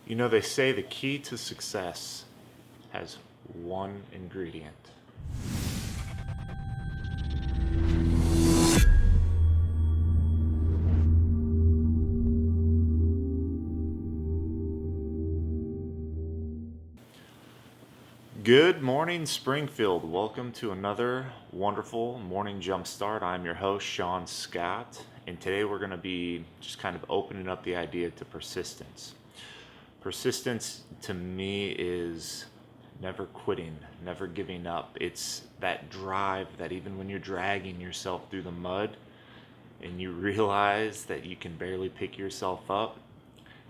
You know, they say the key to success has one ingredient. Good morning, Springfield. Welcome to another wonderful morning Jumpstart. I'm your host, Sean Scott, and today we're going to be just kind of opening up the idea to persistence. Persistence to me is never quitting, never giving up. It's that drive that even when you're dragging yourself through the mud and you realize that you can barely pick yourself up,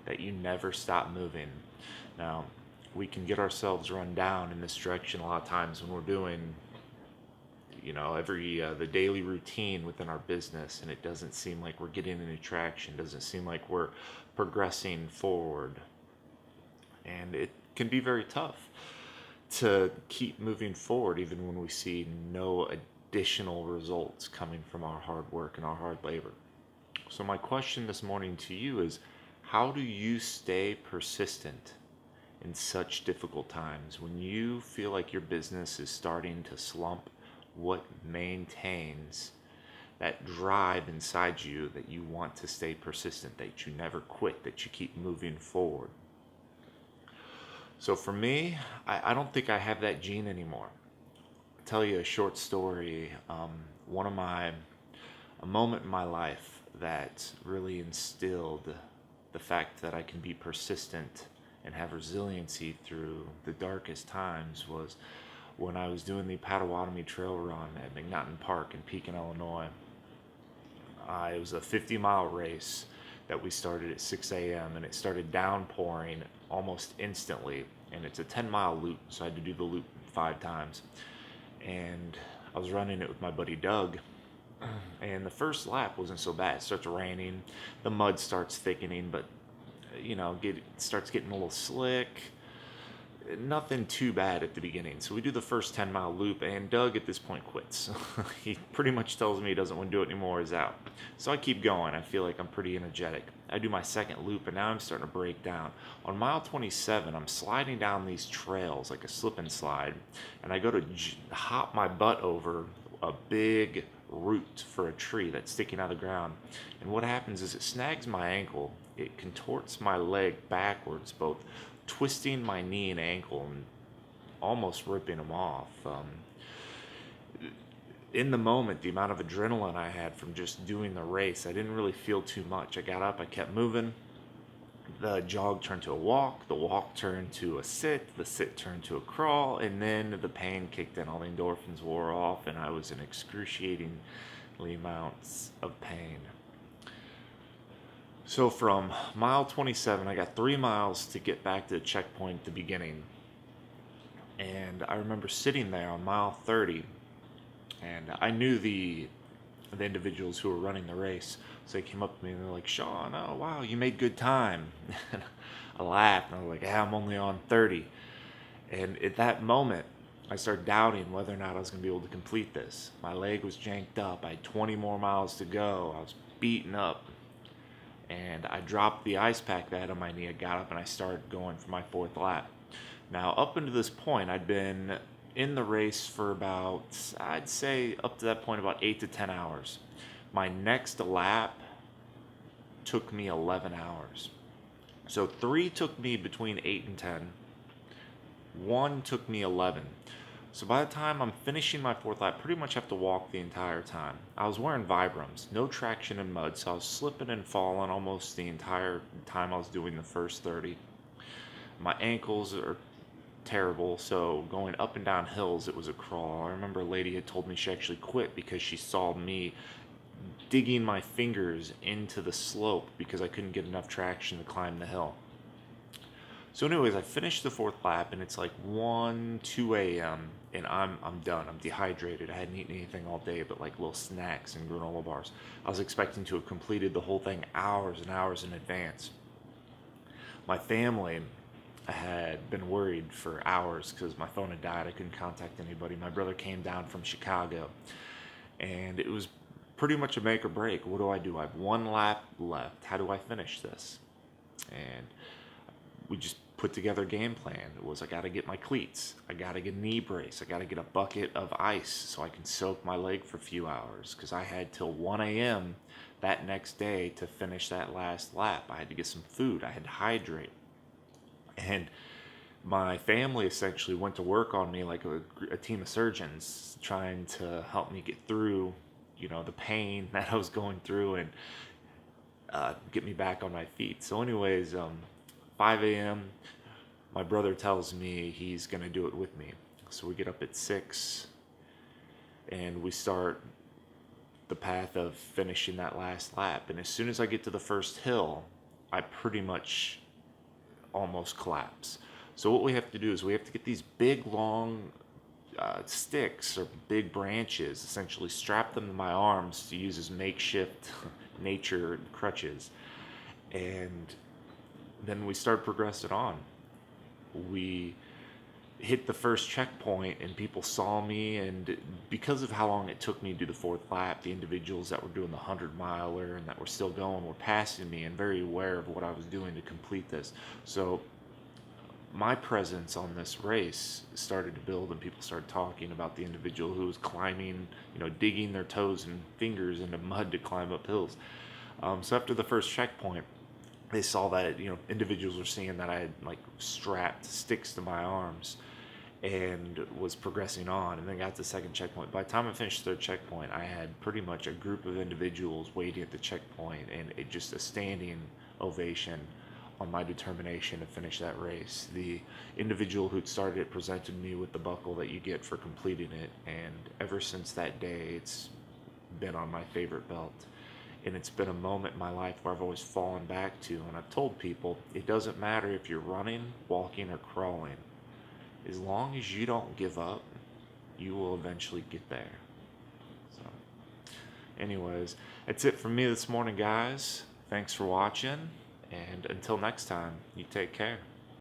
that you never stop moving. Now, we can get ourselves run down in this direction a lot of times when we're doing, every the daily routine within our business, and it doesn't seem like we're getting any traction, doesn't seem like we're progressing forward. And it can be very tough to keep moving forward even when we see no additional results coming from our hard work and our hard labor. So my question this morning to you is, how do you stay persistent in such difficult times? When you feel like your business is starting to slump, what maintains that drive inside you that you want to stay persistent, that you never quit, that you keep moving forward? So for me, I don't think I have that gene anymore. I'll tell you a short story. A moment in my life that really instilled the fact that I can be persistent and have resiliency through the darkest times was when I was doing the Potawatomi Trail Run at McNaughton Park in Pekin, Illinois. It was a 50-mile race that we started at 6 a.m. and it started downpouring almost instantly. And it's a 10-mile loop, so I had to do the loop 5 times. And I was running it with my buddy Doug. And the first lap wasn't so bad. It starts raining, the mud starts thickening, but it starts getting a little slick. Nothing too bad at the beginning. So we do the first 10-mile loop, and Doug at this point quits. He pretty much tells me he doesn't want to do it anymore, he's out. So I keep going. I feel like I'm pretty energetic. I do my second loop, and now I'm starting to break down. On mile 27, I'm sliding down these trails like a slip and slide, and I go to hop my butt over a big root for a tree that's sticking out of the ground. And what happens is it snags my ankle. It contorts my leg backwards, both twisting my knee and ankle and almost ripping them off. In the moment, the amount of adrenaline I had from just doing the race, I didn't really feel too much. I got up, I kept moving. The jog turned to a walk, the walk turned to a sit, the sit turned to a crawl, and then the pain kicked in. All the endorphins wore off, and I was in excruciating amounts of pain. So from mile 27, I got 3 miles to get back to the checkpoint at the beginning. And I remember sitting there on mile 30, and I knew the individuals who were running the race. So they came up to me and they're like, "Sean, oh wow, you made good time." I laughed and I was like, "Yeah, I'm only on 30. And at that moment, I started doubting whether or not I was going to be able to complete this. My leg was janked up. I had 20 more miles to go. I was beaten up. And I dropped the ice pack that I had on my knee. I got up and I started going for my 4th lap. Now, up until this point, I'd been in the race for about, I'd say up to that point, about 8 to 10 hours. My next lap took me 11 hours. So 3 took me between 8 and 10. 1 took me 11. So by the time I'm finishing my 4th lap, I pretty much have to walk the entire time. I was wearing Vibrams, no traction in mud, so I was slipping and falling almost the entire time I was doing the first 30. My ankles are terrible, so going up and down hills, it was a crawl. I remember a lady had told me she actually quit because she saw me digging my fingers into the slope because I couldn't get enough traction to climb the hill. So anyways, I finished the 4th lap, and it's like 1, 2 a.m., and I'm done. I'm dehydrated. I hadn't eaten anything all day but like little snacks and granola bars. I was expecting to have completed the whole thing hours and hours in advance. My family had been worried for hours because my phone had died. I couldn't contact anybody. My brother came down from Chicago, and it was pretty much a make or break. What do? I have 1 lap left. How do I finish this? And we just put together a game plan. It was, I got to get my cleats, I got to get a knee brace, I got to get a bucket of ice so I can soak my leg for a few hours, because I had till 1 a.m. that next day to finish that last lap. I had to get some food, I had to hydrate. And my family essentially went to work on me like a team of surgeons, trying to help me get through, the pain that I was going through, and get me back on my feet. So anyways, 5 a.m., my brother tells me he's going to do it with me. So we get up at 6, and we start the path of finishing that last lap. And as soon as I get to the first hill, I pretty much almost collapse. So what we have to do is we have to get these big, long sticks or big branches, essentially strap them to my arms to use as makeshift nature crutches. And then we start progressing on. We hit the first checkpoint, and people saw me, and because of how long it took me to do the fourth lap, the individuals that were doing the 100-miler and that were still going were passing me and very aware of what I was doing to complete this. So my presence on this race started to build, and people started talking about the individual who was climbing, digging their toes and fingers into mud to climb up hills. So after the first checkpoint, they saw that, individuals were seeing that I had strapped sticks to my arms and was progressing on, and then got to the second checkpoint. By the time I finished the third checkpoint, I had pretty much a group of individuals waiting at the checkpoint, and just a standing ovation on my determination to finish that race. The individual who'd started it presented me with the buckle that you get for completing it, and ever since that day, it's been on my favorite belt. And it's been a moment in my life where I've always fallen back to, and I've told people, it doesn't matter if you're running, walking, or crawling. As long as you don't give up, you will eventually get there. So, anyways, that's it from me this morning, guys. Thanks for watching, and until next time, you take care.